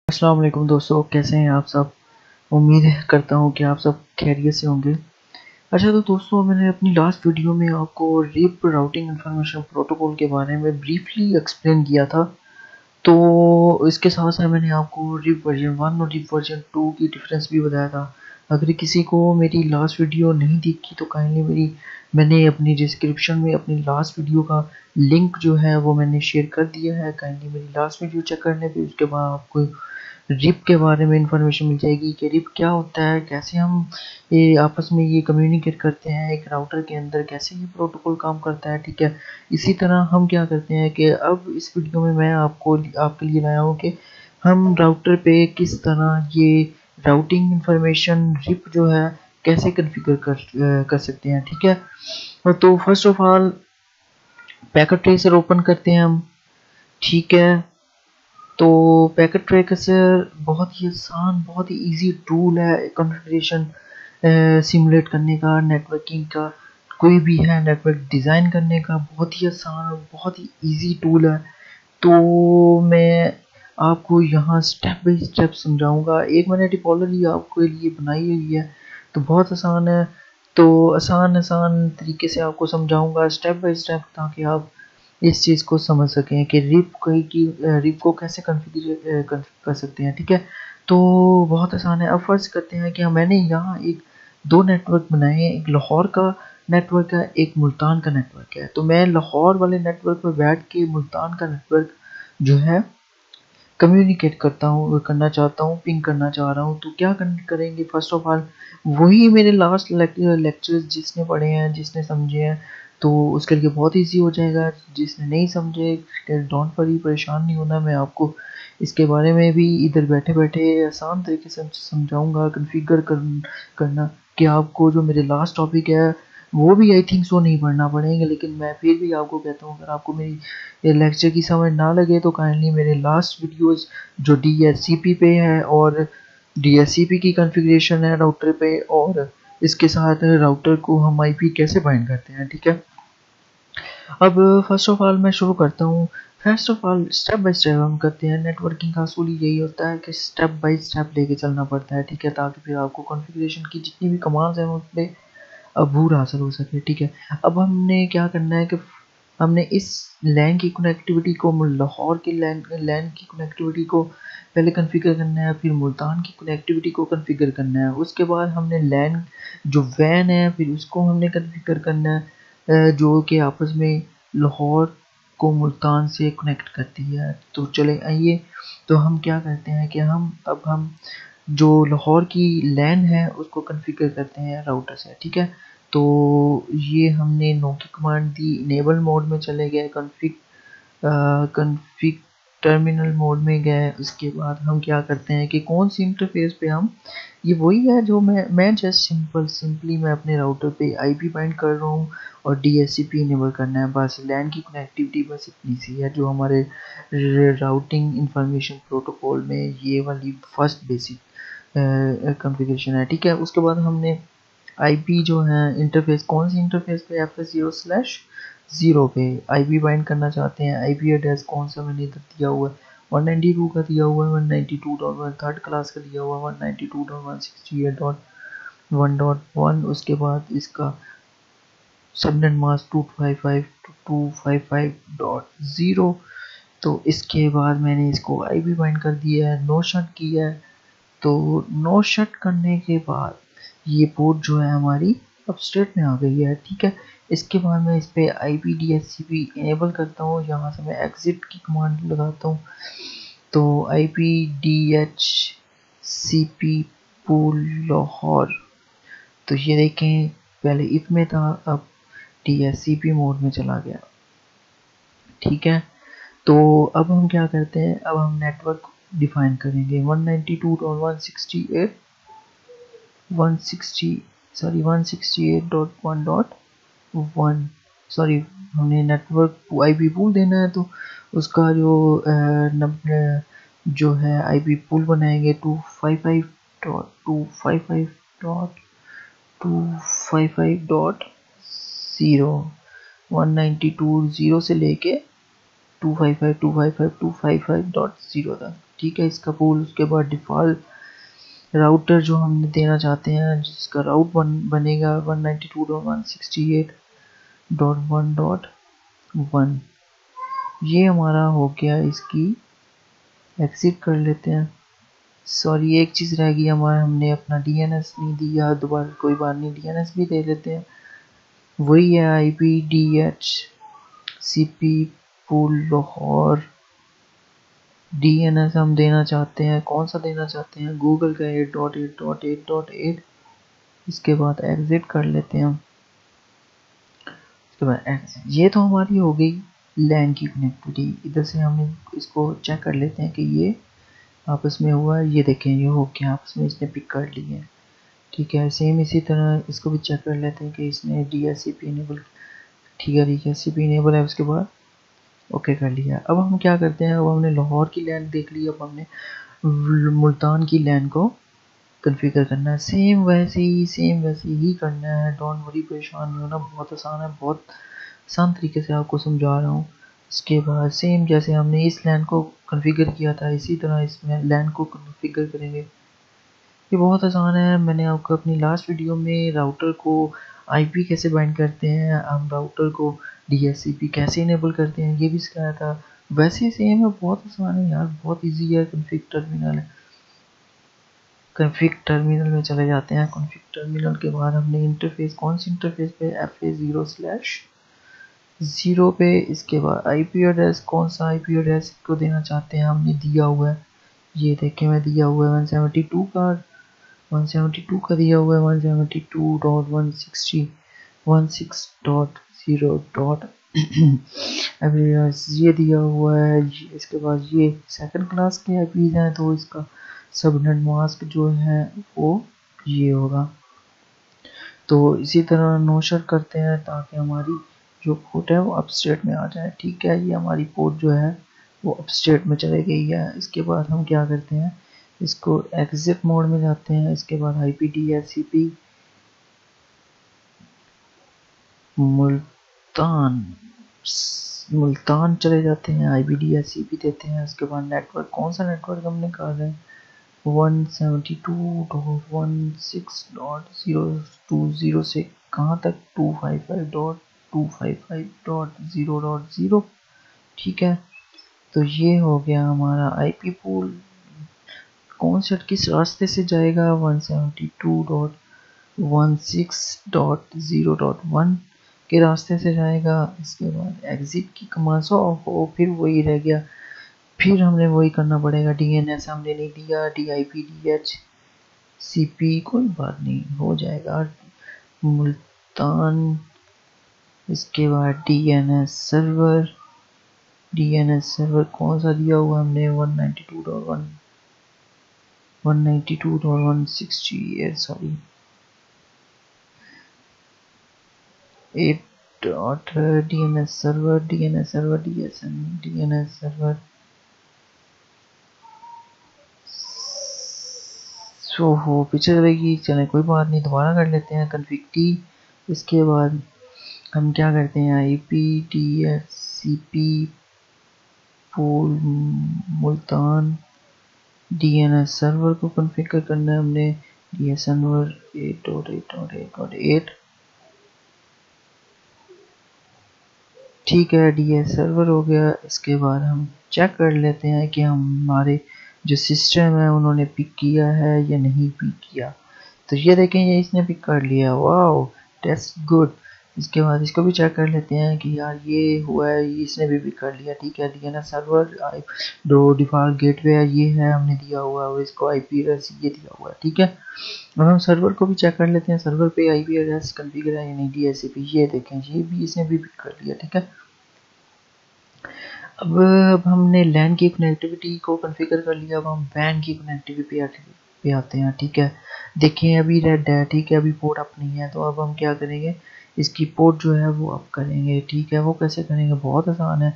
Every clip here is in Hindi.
अस्सलाम वालेकुम दोस्तों, कैसे हैं आप सब। उम्मीद करता हूं कि आप सब खैरियत से होंगे। अच्छा तो दोस्तों, मैंने अपनी लास्ट वीडियो में आपको रिप राउटिंग इंफॉर्मेशन प्रोटोकॉल के बारे में ब्रीफली एक्सप्लेन किया था। तो इसके साथ साथ मैंने आपको रिप वर्जन 1 और रिप वर्जन 2 की डिफरेंस भी बताया था। अगर किसी को मेरी लास्ट वीडियो नहीं दिखी तो काइंडली मैंने अपनी डिस्क्रिप्शन में अपनी लास्ट वीडियो का लिंक जो है वो मैंने शेयर कर दिया है। काइंडली मेरी लास्ट वीडियो चेक करने पे उसके बाद आपको रिप के बारे में इंफॉर्मेशन मिल जाएगी कि रिप क्या होता है, कैसे हम ये आपस में ये कम्युनिकेट करते हैं एक राउटर के अंदर, कैसे ये प्रोटोकॉल काम करता है। ठीक है, इसी तरह हम क्या करते हैं कि अब इस वीडियो में मैं आपके लिए लाया हूँ कि हम राउटर पे किस तरह ये राउटिंग इंफॉर्मेशन रिप जो है कैसे कॉन्फ़िगर कर सकते हैं। ठीक है, और तो first of all packet tracer open करते हैं हम। ठीक है, तो पैकेट ट्रेसर बहुत ही आसान, बहुत ही इजी टूल है कॉन्फ़िगरेशन सिमुलेट करने का, नेटवर्किंग का, कोई भी है नेटवर्क डिज़ाइन करने का बहुत ही आसान और बहुत ही इजी टूल है। तो मैं आपको यहाँ स्टेप बाय स्टेप समझाऊंगा। एक मैंने टिपोलॉजी आपके लिए बनाई हुई है, तो बहुत आसान है। तो आसान आसान तरीके से आपको समझाऊंगा स्टेप बाय स्टेप, ताकि आप इस चीज़ को समझ सकें कि रिप को कैसे कॉन्फ़िगर कर सकते हैं। ठीक है, तो बहुत आसान है। अब फर्ज करते हैं कि मैंने यहाँ एक दो नेटवर्क बनाए हैं, एक लाहौर का नेटवर्क है, एक मुल्तान का नेटवर्क है। तो मैं लाहौर वाले नेटवर्क पर बैठ के मुल्तान का नेटवर्क जो है कम्युनिकेट करना चाहता हूँ, पिंग करना चाह रहा हूँ। तो क्या करेंगे, फर्स्ट ऑफ ऑल वही मेरे लास्ट लेक्चर्स जिसने पढ़े हैं, जिसने समझे हैं, तो उसके लिए बहुत इजी हो जाएगा। जिसने नहीं समझे डोंट वरी, परेशान नहीं होना। मैं आपको इसके बारे में भी इधर बैठे बैठे आसान तरीके से समझाऊंगा कॉन्फ़िगर करना, कि आपको जो मेरे लास्ट टॉपिक है वो भी आई थिंक सो नहीं पढ़ना पड़ेंगे। लेकिन मैं फिर भी आपको कहता हूँ, अगर आपको मेरी ये लेक्चर की समझ ना लगे तो काइंडली मेरे लास्ट वीडियोस जो DHCP पे है और DHCP की कॉन्फ़िगरेशन है राउटर पे, और इसके साथ राउटर को हम IP कैसे बाइंड करते हैं। ठीक है, अब फर्स्ट ऑफ ऑल मैं शुरू करता हूँ। First of all step by step हम करते हैं। नेटवर्किंग का असूल यही होता है कि स्टेप बाय स्टेप लेके चलना पड़ता है। ठीक है, ताकि फिर आपको कॉन्फ़िगरेशन की जितनी भी कमांड्स हैं उन पे अबूर हासिल हो सके। ठीक है, अब हमने क्या करना है कि हमने इस लैन की कनेक्टिविटी को, लाहौर की लैन की कनेक्टिविटी को पहले कॉन्फ़िगर करना है, फिर मुल्तान की कनेक्टिविटी को कॉन्फ़िगर करना है। उसके बाद हमने लैन जो वैन है फिर उसको हमने कॉन्फ़िगर करना है, जो कि आपस में लाहौर को मुल्तान से कनेक्ट करती है। तो चले आइए, तो हम क्या करते हैं कि हम जो लाहौर की लैन है उसको कॉन्फ़िगर करते हैं राउटर से। ठीक है, तो ये हमने नो की कमांड दी, इनेबल मोड में चले गए, कॉन्फ़िग टर्मिनल मोड में गए। उसके बाद हम क्या करते हैं कि कौन सी इंटरफेस पे हम, ये वही है जो मैं जस्ट सिंपली मैं अपने राउटर पे IP बाइंड कर रहा हूँ और DHCP इनेबल करना है। बस लैन की कनेक्टिविटी बस इतनी सी है जो हमारे राउटिंग इंफॉर्मेशन प्रोटोकॉल में ये वाली फर्स्ट बेसिक कॉन्फ़िगरेशन है। ठीक है, उसके बाद हमने IP जो है इंटरफेस, कौन सी इंटरफेस पे, FS0/0 पे IP बाइंड करना चाहते हैं। IP एड्रेस कौन सा मैंने इधर दिया हुआ है, 192 का दिया हुआ है, 192.1 थर्ड क्लास का दिया हुआ है, 192.168.1.1। उसके बाद इसका सबनेट मास्क 255.255.0। तो इसके बाद मैंने इसको IP बाइंड कर दिया है, नो शट किया है। तो नो शट करने के बाद ये पोर्ट जो है हमारी अब स्टेट में आ गई है। ठीक है, इसके बाद मैं इस पे IP DHCP इनेबल करता हूँ। यहाँ से मैं एग्जिट की कमांड लगाता हूँ, तो IP DHCP पूल लाहौर, तो ये देखें पहले इफ में था, अब DHCP मोड में चला गया। ठीक है, तो अब हम क्या करते हैं, अब हम नेटवर्क डिफाइन करेंगे 192.168.1.1 सॉरी, हमने नेटवर्क IP पूल देना है, तो उसका जो है IP पूल बनाएंगे 255.255.255.0 192.0 से लेके 255.255.255.0 था, ठीक है इसका पूल। उसके बाद डिफ़ॉल्ट राउटर जो हम देना चाहते हैं, जिसका राउट बनेगा 192.168.1.1। ये हमारा हो गया। इसकी एग्जिट कर लेते हैं। सॉरी, एक चीज़ रह गई हमारा, हमने अपना DNS नहीं दिया दोबारा, कोई बात नहीं, DNS भी दे लेते हैं। वही है IPDHCP पूल लाहौर। DNS हम देना चाहते हैं, कौन सा देना चाहते हैं, गूगल का 8.8.8.8। इसके बाद एग्जिट कर लेते हैं। उसके बाद ये तो हमारी हो गई लैन की कनेक्टिविटी। इधर से हम इसको चेक कर लेते हैं कि ये आपस में हुआ है। ये देखें, ये हो गया आपस में, इसने पिक कर ली है, ठीक है। सेम इसी तरह इसको भी चेक कर लेते हैं कि इसने DHCP इनेबल, ठीक है, DHCP इनेबल है। उसके बाद ओके कर लिया। अब हम क्या करते हैं, अब हमने लाहौर की लैन देख ली, अब हमने मुल्तान की लैन को कन्फिगर करना है। सेम वैसे ही करना है। डोंट वरी, परेशान नहीं होना, बहुत आसान है, बहुत आसान तरीके से आपको समझा रहा हूँ। इसके बाद सेम जैसे हमने इस लैन को कॉन्फ़िगर किया था, इसी तरह इसमें लैन को कॉन्फ़िगर करेंगे। ये बहुत आसान है। मैंने आपको अपनी लास्ट वीडियो में राउटर को IP कैसे बाइंड करते हैं, हम राउटर को DHCP कैसे इनेबल करते हैं, ये भी सिखाया था। वैसे ही सेम है, बहुत आसान है यार, बहुत ईजी है। कॉन्फ़िग टर्मिनल है, कॉन्फ़िग टर्मिनल में चले जाते हैं। कॉन्फ़िग टर्मिनल के बाद हमने इंटरफेस, कौन सी इंटरफेस पे, FA0/0 पे। इसके बाद IP एड्रेस, कौन सा IP एड्रेस को देना चाहते हैं, हमने दिया हुआ है, ये देखें मैं दिया हुआ है 172 का, 172 का दिया हुआ है 172.160.16.0. ये दिया हुआ है। इसके बाद ये सेकंड क्लास के IPs हैं, तो इसका सबनेट मास्क जो है वो ये होगा। तो इसी तरह नोशर करते हैं ताकि हमारी जो पोर्ट है वो अपस्टेट में आ जाए, ठीक है। ये हमारी पोर्ट जो है वो अपस्टेट में चले गई है। इसके बाद हम क्या करते हैं, इसको एग्जिट मोड में जाते हैं। इसके बाद IPDHCP मुल्तान चले जाते हैं, IPDHCP देते हैं। उसके बाद नेटवर्क, कौन सा नेटवर्क हमने कहा है, 172.16.020 से कहाँ तक, 255.255.0.0, ठीक है। तो ये हो गया हमारा IP पूल। कौन सा किस रास्ते से जाएगा, 172.16.0.1 के रास्ते से जाएगा। इसके बाद एग्जिट की कमांड हो, फिर वही रह गया, फिर हमने वही करना पड़ेगा। DNS हमने नहीं दिया, DIPDHCP कोई बात नहीं, हो जाएगा मुल्तान। इसके बाद DNS सर्वर कौन सा दिया हुआ हमने, 192.168, sorry 8. DNS server DNS server so हो पीछे चलेगी, चले कोई बात नहीं, दोबारा कर लेते हैं कॉन्फ़िग T। इसके बाद हम क्या करते हैं, IPDHCP pool Multan DNS server को कॉन्फ़िगर करना है हमने। DNS सर्वर 8.8.8.8, ठीक है, DNS सर्वर हो गया। इसके बाद हम चेक कर लेते हैं कि हमारे जो सिस्टम है उन्होंने पिक किया है या नहीं पिक किया। तो ये देखें, ये इसने पिक कर लिया, वाओ दैट्स गुड। इसके बाद इसको भी चेक कर लेते हैं कि यार ये हुआ है, इसने भी पिक कर लिया, ठीक है। DNS सर्वर जो डिफ़ॉल्ट गेटवे है ये है हमने दिया हुआ है, और इसको IP एड्रेस ये दिया हुआ है, ठीक है। अब हम सर्वर को भी चेक कर लेते हैं, सर्वर पे IP एड्रेस कॉन्फ़िगर है या नहीं, DHCP, ये देखें, ये भी इसने भी पिक कर लिया, ठीक है। अब हमने लैन की कनेक्टिविटी को कॉन्फ़िगर कर लिया। अब हम वैन की कनेक्टिविटी पे आते हैं, ठीक है। देखें अभी रेड है, ठीक है, अभी पोर्ट अप नहीं है, तो अब हम क्या करेंगे, इसकी पोर्ट जो है वो अप करेंगे, ठीक है। वो कैसे करेंगे, बहुत आसान है।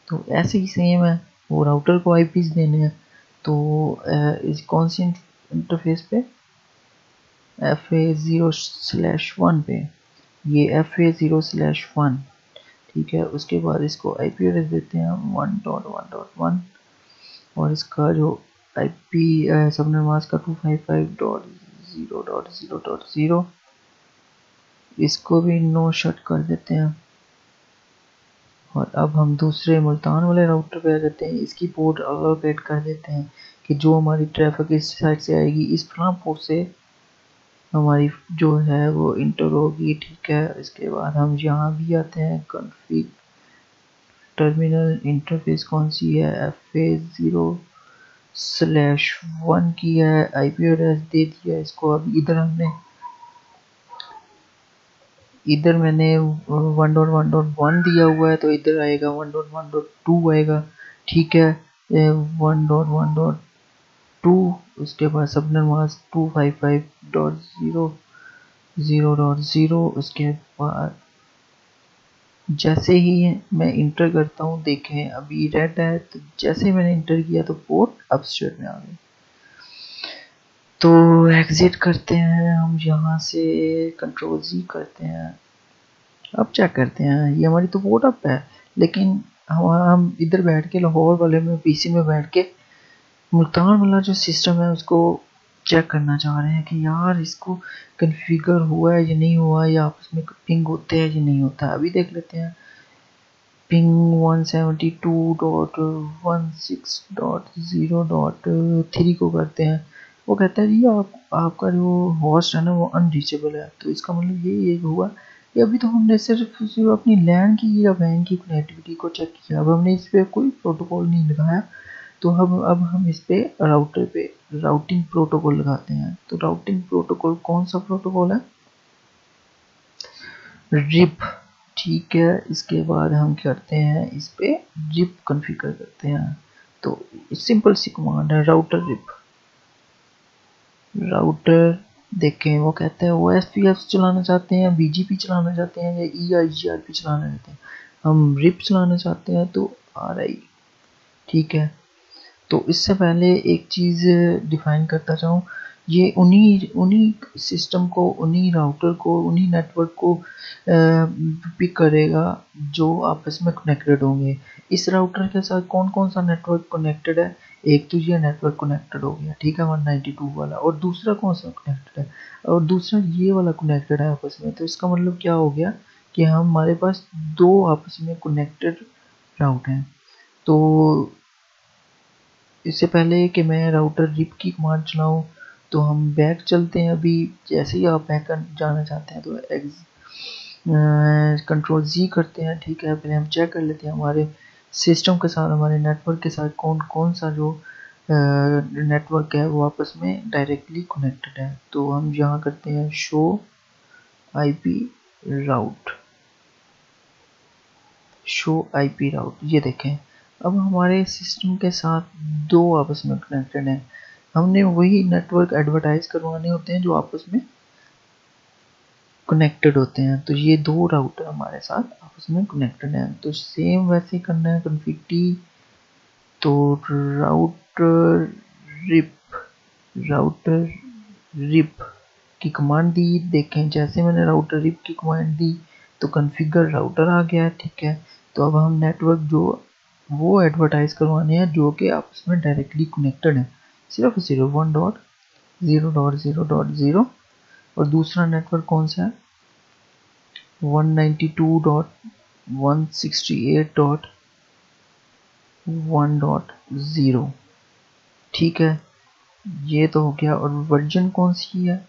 तो ऐसे ही सेम है, वो राउटर को IPs देने हैं। तो इस कौन सी इंटरफेस पे, FA0/1 पे, ये FA0/1, ठीक है। उसके बाद इसको IP एड्रेस देते हैं हम 1.1.1 और इसका जो IP सबनेट मास्क का 255.0.0.0 इसको भी नो शट कर देते हैं। और अब हम दूसरे मुल्तान वाले राउटर पे आ जाते हैं। इसकी पोर्ट अलोकेट कर देते हैं कि जो हमारी ट्रैफिक इस साइड से आएगी इस फ्लैम पोर्ट से हमारी जो है वो इंटर होगी, ठीक है। इसके बाद हम यहाँ भी आते हैं, कॉन्फ़िग टर्मिनल इंटरफेस कौन सी है, FA0/1 की है, IP एड्रेस दे दिया इसको। अब इधर मैंने 1.1.1 दिया हुआ है तो इधर आएगा 1.1.2 आएगा, ठीक है। 1.1.2 उसके बाद सबनेट मास्क 255.0.0.0 उसके बाद जैसे ही मैं इंटर करता हूँ, देखें अभी रेड है, तो जैसे मैंने इंटर किया तो पोर्ट अब स्टेट में आ गई। तो एग्जिट करते हैं हम यहाँ से, Ctrl+Z करते हैं। अब चेक करते हैं, ये हमारी तो पोर्ट अप है, लेकिन हम इधर बैठ के लाहौर वाले में PC में बैठ के मुल्तान वाला जो सिस्टम है उसको चेक करना चाह रहे हैं कि यार इसको कन्फिगर हुआ है या नहीं हुआ, या आपस में पिंग होते हैं या नहीं होता। अभी देख लेते हैं, पिंग 172.16.0.3 को करते हैं। वो कहता है जी आपका जो होस्ट है ना वो अनरीचेबल है। तो इसका मतलब ये हुआ कि अभी तो हमने सिर्फ अपनी लैन की या वैन की कनेक्टिविटी को चेक किया, अब हमने इस पर कोई प्रोटोकॉल नहीं लगाया। तो अब हम इस पे राउटर पे राउटिंग प्रोटोकॉल लगाते हैं। तो राउटिंग प्रोटोकॉल कौन सा प्रोटोकॉल है, रिप, ठीक है। इसके बाद हम करते हैं इस पे रिप कॉन्फ़िगर करते हैं। तो सिंपल सी कमांड है, राउटर रिप। राउटर देखें वो कहते हैं OSPF चलाना चाहते हैं, BGP चलाना चाहते हैं या EIGRP चलाना चाहते हैं। हम रिप चलाना चाहते हैं तो RI, ठीक है। तो इससे पहले एक चीज़ डिफाइन करता चाहूँ, ये उन्हीं सिस्टम को, उन्हीं राउटर को, उन्हीं नेटवर्क को पिक करेगा जो आपस में कनेक्टेड होंगे। इस राउटर के साथ कौन कौन सा नेटवर्क कनेक्टेड है, एक तो ये नेटवर्क कनेक्टेड हो गया, ठीक है, 192 वाला, और दूसरा कौन सा कनेक्टेड है, और दूसरा ये वाला कनेक्टेड है आपस में। तो इसका मतलब क्या हो गया कि हमारे पास दो आपस में कनेक्टेड राउट हैं। तो इससे पहले कि मैं राउटर रिप की कमांड चलाऊं तो हम बैक चलते हैं। अभी जैसे ही आप बैक जाना चाहते हैं तो Ctrl+Z करते हैं, ठीक है। पहले हम चेक कर लेते हैं हमारे सिस्टम के साथ, हमारे नेटवर्क के साथ कौन कौन सा जो नेटवर्क है वो आपस में डायरेक्टली कनेक्टेड है। तो हम यहाँ करते हैं शो IP राउट, शो IP राउट, ये देखें अब हमारे सिस्टम के साथ दो आपस में कनेक्टेड हैं। हमने वही नेटवर्क एडवर्टाइज करवाने होते हैं जो आपस में कनेक्टेड होते हैं। तो ये दो राउटर हमारे साथ आपस में कनेक्टेड हैं। तो सेम वैसे ही करना है कॉन्फ़िग T। तो राउटर रिप की कमांड दी, देखें जैसे मैंने राउटर रिप की कमांड दी तो कॉन्फ़िगर राउटर आ गया, ठीक है। तो अब हम नेटवर्क जो वो एडवर्टाइज करवाने हैं जो कि आपस में डायरेक्टली कनेक्टेड है, सिर्फ 1.0.0.0 और दूसरा नेटवर्क कौन सा है 192.168.1.0, ठीक है। ये तो हो गया। और वर्जन कौन सी है,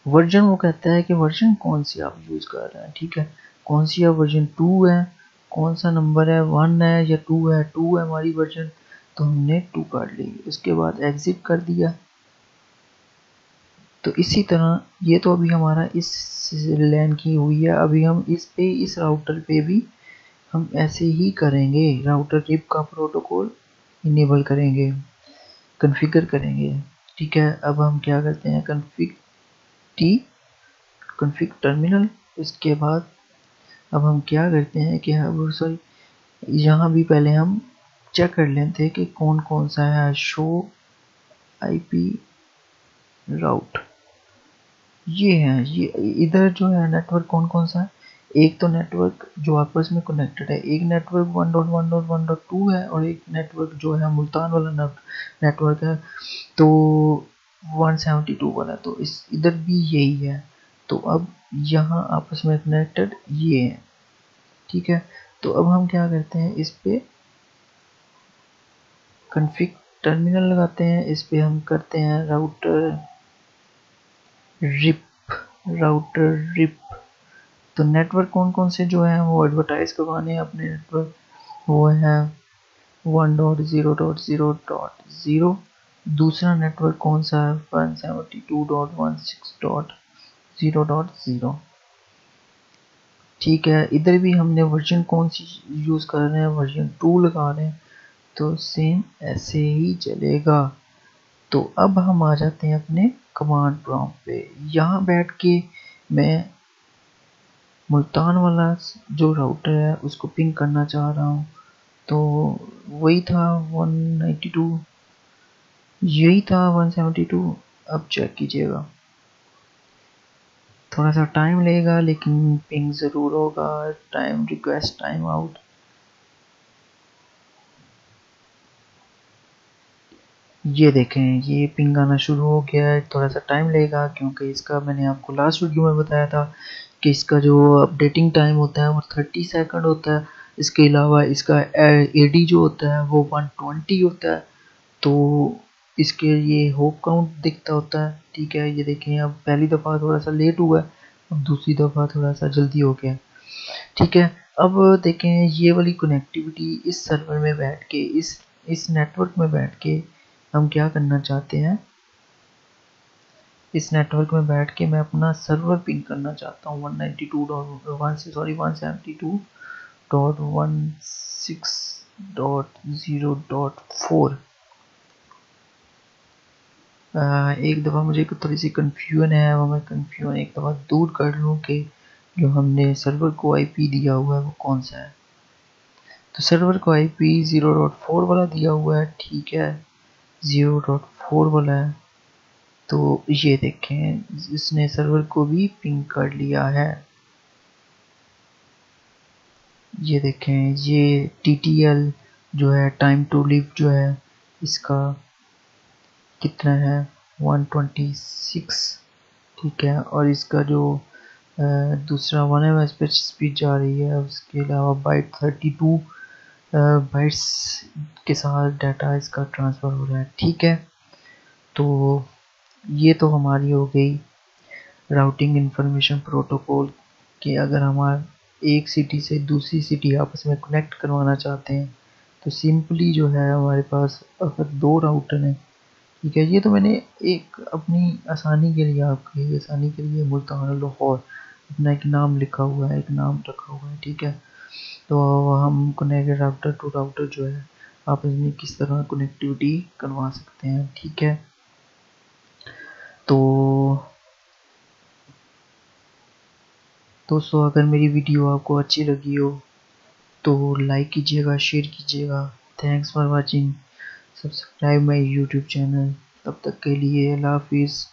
वर्जन वो कहता है कि वर्जन कौन सी आप यूज़ कर रहे हैं, ठीक है। कौन सी है वर्जन 2 है, कौन सा नंबर है 1 है या 2 है, 2 है हमारी वर्जन, तो हमने 2 कर ली। उसके बाद एग्जिट कर दिया। तो इसी तरह ये तो अभी हमारा इस लैन की हुई है। अभी हम इस राउटर पे भी हम ऐसे ही करेंगे, राउटर रिप का प्रोटोकॉल इनेबल करेंगे, कॉन्फ़िगर करेंगे, ठीक है। अब हम क्या करते हैं कॉन्फ़िग T, कॉन्फ़िग टर्मिनल। इसके बाद अब हम क्या करते हैं कि यहाँ भी पहले हम चेक कर लेते हैं कि कौन कौन सा है, शो IP राउट, ये है। ये इधर जो है नेटवर्क कौन कौन सा है, एक तो नेटवर्क जो आपस में कनेक्टेड है, एक नेटवर्क 1.1.1.2 है और एक नेटवर्क जो है मुल्तान वाला नेटवर्क है तो 172 वाला, तो इस इधर भी यही है। तो अब यहाँ आपस में कनेक्टेड ये है, ठीक है। तो अब हम क्या करते हैं, इस पे कॉन्फ़िग टर्मिनल लगाते हैं, इस पे हम करते हैं राउटर रिप। तो नेटवर्क कौन कौन से जो है वो एडवर्टाइज करवाने हैं अपने नेटवर्क, वो है 1.0.0.0। दूसरा नेटवर्क कौन सा है, 172.16.0.0। ठीक है, इधर भी हमने वर्जन कौन सी यूज़ कर रहे हैं, वर्जन 2 लगा रहे हैं, तो सेम ऐसे ही चलेगा। तो अब हम आ जाते हैं अपने कमांड प्रॉम्प्ट पे। यहाँ बैठ के मैं मुल्तान वाला जो राउटर है उसको पिंग करना चाह रहा हूँ, तो वही था 192, यही था 172। अब चेक कीजिएगा, थोड़ा सा टाइम लगेगा लेकिन पिंग ज़रूर होगा। टाइम रिक्वेस्ट टाइम आउट, ये देखें ये पिंग आना शुरू हो गया है। थोड़ा सा टाइम लगेगा क्योंकि इसका मैंने आपको लास्ट वीडियो में बताया था कि इसका जो अपडेटिंग टाइम होता है वो 30 सेकंड होता है। इसके अलावा इसका एडी जो होता है वो 120 होता है। तो इसके ये होप काउंट दिखता होता है, ठीक है। ये देखें अब पहली दफ़ा थोड़ा सा लेट हुआ है, अब दूसरी दफ़ा थोड़ा सा जल्दी हो गया, ठीक है। अब देखें ये वाली कनेक्टिविटी इस सर्वर में बैठ के इस नेटवर्क में बैठ के हम क्या करना चाहते हैं, इस नेटवर्क में बैठ के मैं अपना सर्वर पिंग करना चाहता हूँ 192.168.16.0.4। एक दफ़ा मुझे थोड़ी सी कन्फ्यूजन है, वो मैं कन्फ्यूजन एक दफ़ा दूर कर लूँ कि जो हमने सर्वर को आईपी दिया हुआ है वो कौन सा है। तो सर्वर को आईपी 0.4 वाला दिया हुआ है, ठीक है, 0.4 वाला है। तो ये देखें इसने सर्वर को भी पिंग कर लिया है। ये देखें ये TTL जो है टाइम टू लिव जो है इसका कितना है 126, ठीक है। और इसका जो दूसरा 1 MB पे स्पीड जा रही है, उसके अलावा बाइट 32 बाइट्स के साथ डाटा इसका ट्रांसफ़र हो रहा है, ठीक है। तो ये तो हमारी हो गई राउटिंग इंफॉर्मेशन प्रोटोकॉल कि अगर हमारा एक सिटी से दूसरी सिटी आपस में कनेक्ट करवाना चाहते हैं तो सिंपली जो है हमारे पास अगर 2 राउटर हैं, ठीक है। ये तो मैंने एक अपनी आसानी के लिए, आपकी आसानी के लिए मुल्तान और लाहौर अपना एक नाम लिखा हुआ है, एक नाम रखा हुआ है, ठीक है। तो हम कनेक्ट राउटर टू राउटर जो है आपस में किस तरह कनेक्टिविटी करवा सकते हैं, ठीक है। तो दोस्तों अगर मेरी वीडियो आपको अच्छी लगी हो तो लाइक कीजिएगा, शेयर कीजिएगा। Thanks for watching, subscribe my YouTube channel. तब तक के लिए अल्लाह हाफिज़।